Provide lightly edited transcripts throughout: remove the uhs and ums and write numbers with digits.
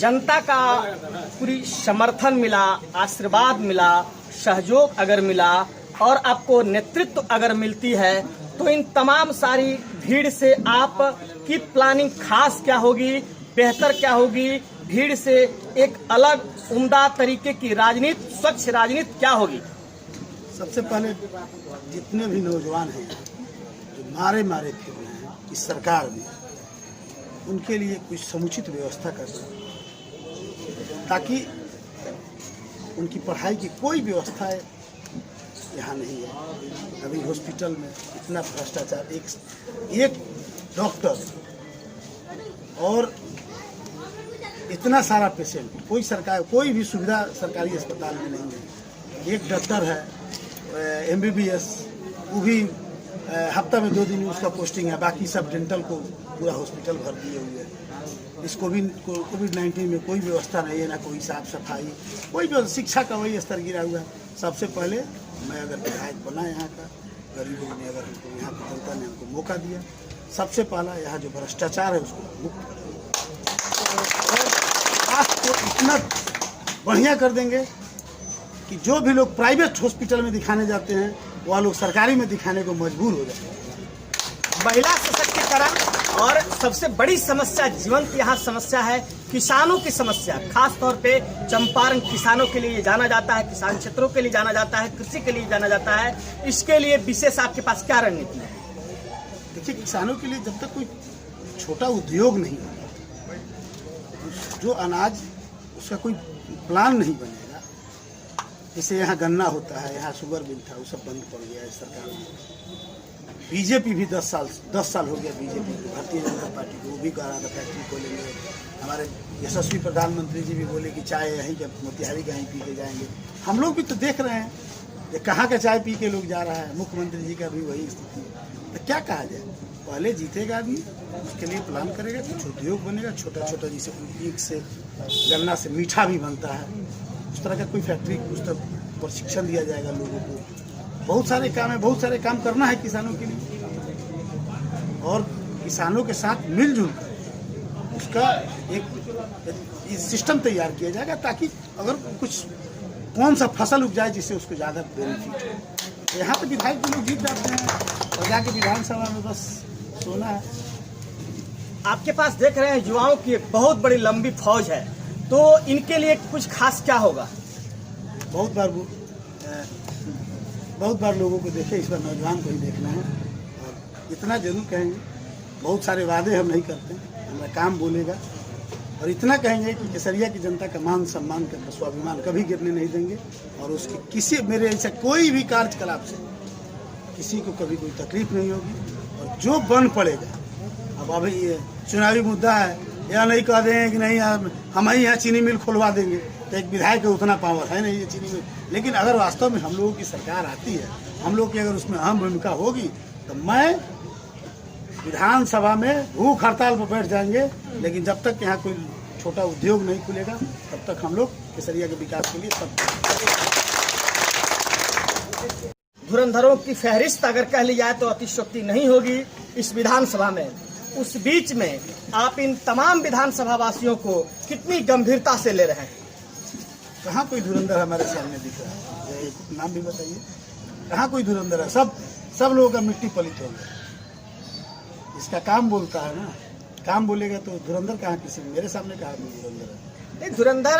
जनता का पूरी समर्थन मिला, आशीर्वाद मिला, सहयोग अगर मिला और आपको नेतृत्व अगर मिलती है तो इन तमाम सारी भीड़ से आप की प्लानिंग खास क्या होगी, बेहतर क्या होगी, भीड़ से एक अलग उम्दा तरीके की राजनीति, स्वच्छ राजनीति क्या होगी? सबसे पहले जितने भी नौजवान हैं जो मारे फिर रहे हैं इस सरकार में, उनके लिए कुछ समुचित व्यवस्था करना ताकि उनकी पढ़ाई की कोई व्यवस्था यहाँ नहीं है। अभी हॉस्पिटल में इतना भ्रष्टाचार, एक डॉक्टर और इतना सारा पेशेंट, कोई भी सुविधा सरकारी अस्पताल में नहीं है। एक डॉक्टर है MBBS, वो भी हफ्ता में 2 दिन उसका पोस्टिंग है, बाकी सब डेंटल को पूरा हॉस्पिटल भर दिए हुए हैं। इस कोविड-19 में कोई व्यवस्था नहीं है, ना कोई साफ सफाई, कोई व्यवस्था, शिक्षा का वही स्तर गिरा हुआ है। सबसे पहले मैं अगर विधायक बना यहाँ का, गरीबों ने अगर हमको, यहाँ की जनता ने हमको मौका दिया, सबसे पहला यहाँ जो भ्रष्टाचार है उसको मुक्त को इतना बढ़िया कर देंगे कि जो भी लोग प्राइवेट हॉस्पिटल में दिखाने जाते हैं वह लोग सरकारी में दिखाने को मजबूर हो जाते हैं। महिला सशक्तिकरण और सबसे बड़ी समस्या, जीवंत यहाँ समस्या है किसानों की समस्या। खास तौर पे चंपारण किसानों के लिए जाना जाता है, किसान क्षेत्रों के लिए जाना जाता है, कृषि के लिए जाना जाता है। इसके लिए विशेष आपके पास क्या रणनीति है? देखिए, किसानों के लिए जब तक कोई छोटा उद्योग नहीं होगा, जो अनाज उसका कोई प्लान नहीं बनेगा। जैसे यहाँ गन्ना होता है, यहाँ शुगर मिल था, वो सब बंद पड़ गया है सरकार में। बीजेपी भी 10 साल हो गया, बीजेपी भारतीय जनता पार्टी को, वो भी कह रहा था फैक्ट्री खोलेंगे। हमारे यशस्वी प्रधानमंत्री जी भी बोले कि चाय यहीं जब मोतिहारी का ही पी के जाएंगे। हम लोग भी तो देख रहे हैं कि कहाँ का चाय पी के लोग जा रहा है। मुख्यमंत्री जी का भी वही स्थिति है। तो क्या कहा जाए, पहले जीतेगा भी, उसके लिए प्लान करेगा, कुछ उद्योग बनेगा छोटा छोटा, जैसे ईख से, गन्ना से मीठा भी बनता है, उस तरह का कोई फैक्ट्री, उस तरह प्रशिक्षण दिया जाएगा लोगों को। बहुत सारे काम है, बहुत सारे काम करना है किसानों के लिए, और किसानों के साथ मिलजुल कर उसका एक सिस्टम तैयार किया जाएगा ताकि अगर कुछ कौन सा फसल उपजाए जिससे उसको ज़्यादा बेनिफिट हो। यहाँ पे विधायक भी लोग जीत जाते हैं और जाके विधानसभा में बस सोना है। आपके पास देख रहे हैं युवाओं की एक बहुत बड़ी लंबी फौज है, तो इनके लिए कुछ खास क्या होगा? बहुत बार लोगों को देखे, इस बार नौजवान को ही देखना है। और इतना जरूर कहेंगे, बहुत सारे वादे हम नहीं करते, हमारा काम बोलेगा। और इतना कहेंगे कि केसरिया की जनता का मान सम्मान का स्वाभिमान कभी गिरने नहीं देंगे, और उसकी किसी मेरे ऐसा कोई भी कार्यकलाप से किसी को कभी कोई तकलीफ नहीं होगी। और जो बन पड़ेगा, अब अभी ये चुनावी मुद्दा है, या नहीं कह देंगे कि नहीं हम ही यहाँ चीनी मिल खुलवा देंगे, तो एक विधायक का उतना पावर है नहीं ये चीनी मिल। लेकिन अगर वास्तव में हम लोगों की सरकार आती है, हम लोग की अगर उसमें अहम भूमिका होगी, तो मैं विधानसभा में भूख हड़ताल पर बैठ जाएंगे। लेकिन जब तक यहाँ कोई छोटा उद्योग नहीं खुलेगा, तब तक हम लोग केसरिया के विकास के लिए सब। धुरंधरों की फहरिस्त अगर कह ली जाए तो अतिशयोक्ति नहीं होगी इस विधानसभा में। उस बीच में आप इन तमाम विधानसभा वासियों को कितनी गंभीरता से ले रहे हैं? कहाँ कोई धुरंधर हमारे सामने दिख रहा है? नाम भी बताइए, कहाँ कोई धुरंधर है? सब लोगों का मिट्टी पलित हो गया। इसका काम बोलता है ना, काम बोलेगा तो धुरंधर कहाँ? किसी मेरे सामने कहाँ धुरंधर है? धुरंधर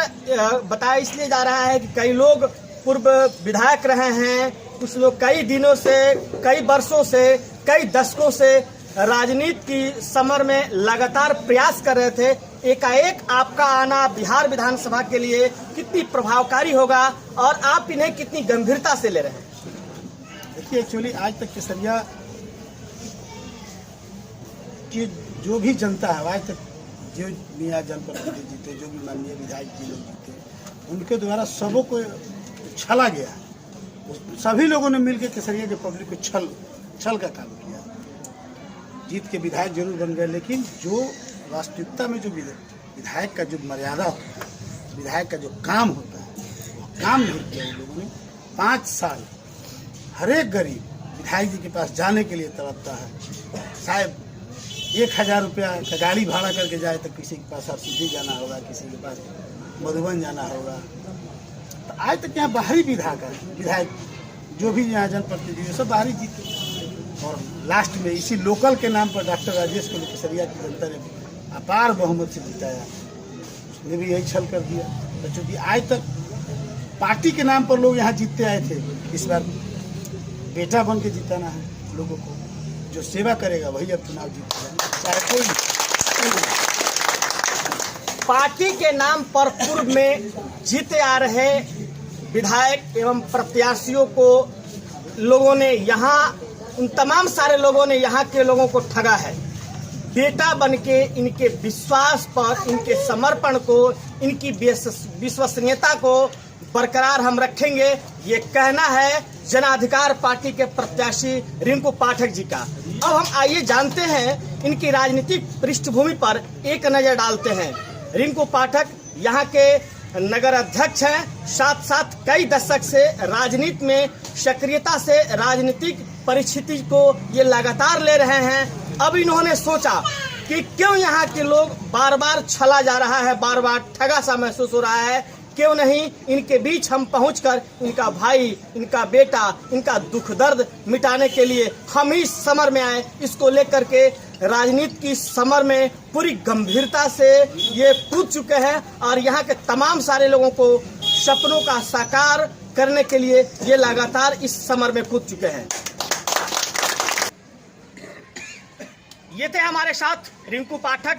बताया इसलिए जा रहा है कि कई लोग पूर्व विधायक रहे हैं, कुछ लोग कई दिनों से, कई वर्षों से, कई दशकों से राजनीति की समर में लगातार प्रयास कर रहे थे। एकाएक आपका आना बिहार विधानसभा के लिए कितनी प्रभावकारी होगा और आप इन्हें कितनी गंभीरता से ले रहे हैं? देखिए, एक्चुअली आज तक केसरिया की जो भी जनता है, आज तक जो मियाँ जनप्रतिनिधि जीते, जो भी माननीय विधायक जी लोग जीते, उनके द्वारा सबों को छला गया। सभी लोगों ने मिलकर केसरिया के पब्लिक को छल का काम किया। जीत के विधायक जरूर बन गए, लेकिन जो वास्तविकता में जो विधायक का जो मर्यादा होता है, विधायक का जो काम होता है, वो काम नहीं किया उन लोगों ने। 5 साल हर एक गरीब विधायक जी के पास जाने के लिए तड़पता है। साहब 1000 रुपया का गाड़ी भाड़ा करके जाए तो किसी के पास हरसिद्धि जाना होगा, किसी के पास मधुबन जाना होगा। तो आज तक यहाँ बाहरी विधायक जो भी यहाँ जनप्रतिनिधि सब बाहरी जीते, और लास्ट में इसी लोकल के नाम पर डॉक्टर राजेश को केसरिया की जनता ने अपार बहुमत से जिताया। उसने भी यही छल कर दिया। तो चूँकि आज तक पार्टी के नाम पर लोग यहाँ जीतते आए थे, इस बार बेटा बन के जिताना है लोगों को। जो सेवा करेगा वही अब चुनाव जीतेगा, चाहे कोई। पार्टी के नाम पर पूर्व में जीते आ रहे विधायक एवं प्रत्याशियों को लोगों ने यहाँ, उन तमाम सारे लोगों ने यहाँ के लोगों को ठगा है। बेटा बनके इनके विश्वास पर, इनके समर्पण को, इनकी विश्वसनीयता को बरकरार हम रखेंगे, ये कहना है जनाधिकार पार्टी के प्रत्याशी रिंकू पाठक जी का। अब हम आइए जानते हैं इनकी राजनीतिक पृष्ठभूमि पर एक नजर डालते हैं। रिंकू पाठक यहाँ के नगर अध्यक्ष हैं, साथ साथ कई दशक से राजनीति में सक्रियता से राजनीतिक परिस्थिति को ये लगातार ले रहे हैं। अब इन्होंने सोचा कि क्यों यहाँ के लोग बार बार छला जा रहा है, बार बार ठगा सा महसूस हो रहा है, क्यों नहीं इनके बीच हम पहुंचकर इनका भाई, इनका बेटा, इनका दुख दर्द मिटाने के लिए हम ही समर में आए। इसको लेकर के राजनीति की समर में पूरी गंभीरता से ये कूद चुके हैं और यहाँ के तमाम सारे लोगों को सपनों का साकार करने के लिए ये लगातार इस समर में कूद चुके हैं। ये थे हमारे साथ रिंकू पाठक,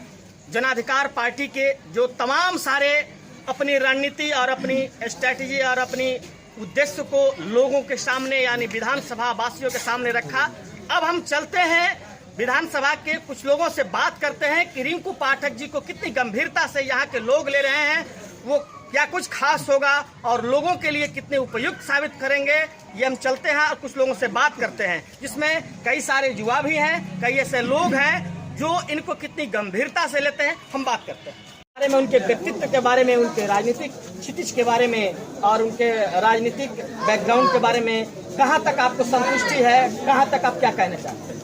जनाधिकार पार्टी के, जो तमाम सारे अपनी रणनीति और अपनी स्ट्रैटेजी और अपनी उद्देश्य को लोगों के सामने यानी विधानसभा वासियों के सामने रखा। अब हम चलते हैं विधानसभा के कुछ लोगों से बात करते हैं कि रिंकू पाठक जी को कितनी गंभीरता से यहाँ के लोग ले रहे हैं, वो क्या कुछ खास होगा और लोगों के लिए कितने उपयुक्त साबित करेंगे। ये हम चलते हैं और कुछ लोगों से बात करते हैं, जिसमें कई सारे युवा भी हैं, कई ऐसे लोग हैं जो इनको कितनी गंभीरता से लेते हैं। हम बात करते हैं बारे में, उनके व्यक्तित्व के बारे में, उनके राजनीतिक क्षितिज के बारे में और उनके राजनीतिक बैकग्राउंड के बारे में। कहाँ तक आपको संतुष्टि है, कहाँ तक आप क्या कहना चाहते हैं?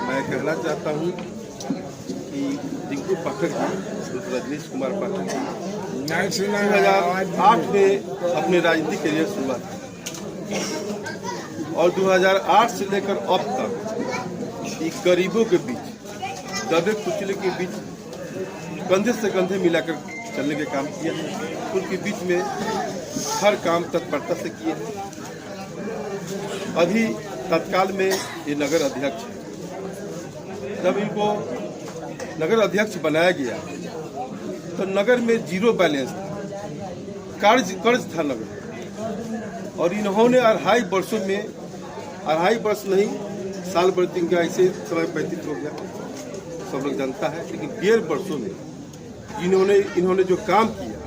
मैं कहना चाहता हूँ कि रिंकू पाठक जी, रजनीश कुमार पाठक जी 2008 में अपने राजनीतिक करियर शुरुआत की और 2008 से लेकर अब तक एक गरीबों के बीच, दबे कुचले के बीच कंधे से कंधे मिलाकर चलने के काम किया है। उनके बीच में हर काम तत्परता से किए हैं। अभी तत्काल में ये नगर अध्यक्ष है। जब इनको नगर अध्यक्ष बनाया गया तो नगर में 0 बैलेंस था, कर्ज था नगर, और इन्होंने 2.5 वर्षों में, 2.5 वर्ष नहीं, साल भर दिन का ऐसे समय व्यतीत हो गया, सब लोग जानता है। लेकिन 1.5 वर्षों में इन्होंने जो काम किया,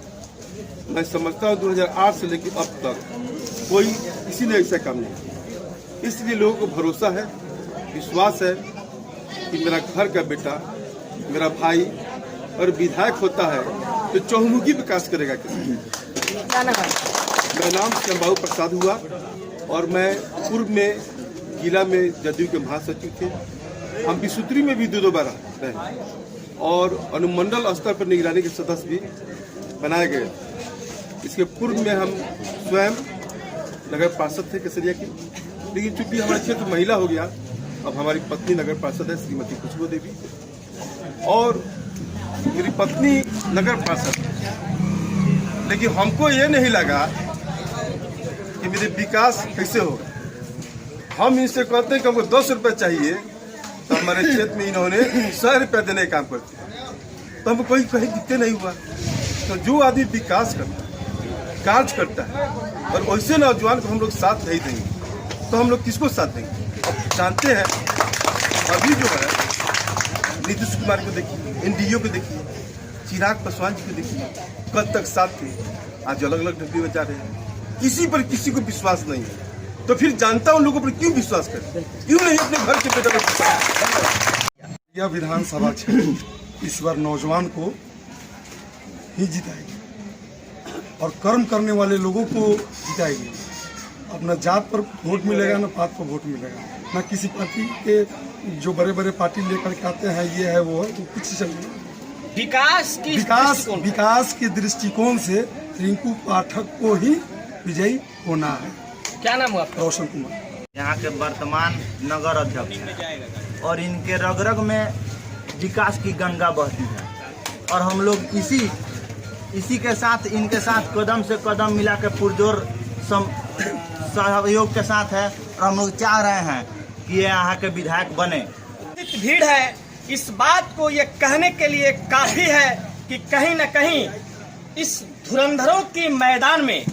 मैं समझता हूँ 2008 से लेकर अब तक कोई किसी ने ऐसा काम नहीं किया। इसलिए लोगों को भरोसा है, विश्वास है कि मेरा घर का बेटा, मेरा भाई और विधायक होता है तो चहुमुखी विकास करेगा। मेरा नाम श्यामबाबू प्रसाद हुआ और मैं पूर्व में जिला में जदयू के महासचिव थे। हम विसूत्री में भी 2 बार रहे और अनुमंडल स्तर पर निगरानी के सदस्य भी बनाए गए। इसके पूर्व में हम स्वयं नगर पार्षद थे केसरिया की, लेकिन चूंकि हमारा क्षेत्र महिला हो गया, अब हमारी पत्नी नगर पार्षद है श्रीमती खुशबू देवी, और मेरी पत्नी नगर पार्षद है। लेकिन हमको ये नहीं लगा कि मेरे विकास कैसे होगा। हम इनसे कहते हैं कि हमको 10 रुपये चाहिए, तो हमारे क्षेत्र में इन्होंने 100 रुपये देने का काम करते हैं, तो हमको कोई कहीं दिक्कत नहीं हुआ। तो जो आदमी विकास करता है, कार्य करता है, और वैसे नौजवान को हम लोग साथ नहीं देंगे तो हम लोग किसको साथ देंगे? अब जानते हैं अभी जो है नीतीश कुमार को देखिए, एनडीओ को देखिए, चिराग पासवान जी को देखिए, कल तक साथ थे, आज अलग अलग ढंग में जा रहे हैं। किसी पर किसी को विश्वास नहीं है, तो फिर जानता हूं लोगों पर क्यों विश्वास करें? क्यों नहीं अपने घर के बेटे पर विश्वास? यह विधानसभा क्षेत्र इस बार नौजवान को ही जिताएगी और कर्म करने वाले लोगों को जिताएगी। अपना जात पर वोट मिलेगा ना पात पर वोट मिलेगा, ना किसी पार्टी के जो बड़े बड़े पार्टी लेकर के आते हैं ये है वो है, तो कुछ चलिए। विकास के दृष्टिकोण से रिंकू पाठक को ही विजयी होना है। क्या नाम हुआ आपका? रोशन कुमार यहाँ के वर्तमान नगर अध्यक्ष हैं और इनके रग रग में विकास की गंगा बहती है और हम लोग इसी के साथ इनके साथ कदम से कदम मिला के पुरजोर सहयोग के साथ है और हम लोग चाह रहे हैं कि ये यहाँ के विधायक बने। भीड़ है, इस बात को ये कहने के लिए काफी है कि कहीं न कहीं इस धुरंधरों के मैदान में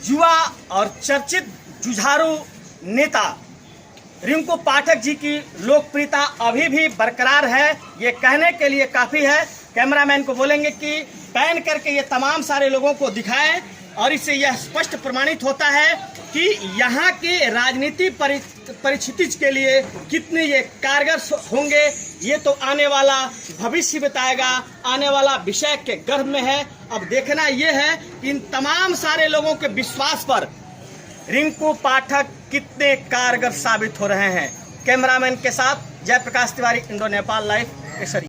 युवा और चर्चित जुझारू नेता रिंकू पाठक जी की लोकप्रियता अभी भी बरकरार है, ये कहने के लिए काफी है। कैमरामैन को बोलेंगे कि पैन करके ये तमाम सारे लोगों को दिखाएं और इससे यह स्पष्ट प्रमाणित होता है कि यहाँ की राजनीति परिस्थिति के लिए कितने ये कारगर होंगे, ये तो आने वाला भविष्य बताएगा, आने वाला विषय के गर्भ में है। अब देखना ये है कि इन तमाम सारे लोगों के विश्वास पर रिंकू पाठक कितने कारगर साबित हो रहे हैं। कैमरामैन के साथ जयप्रकाश तिवारी, इंडो नेपाल लाइव, केसरी।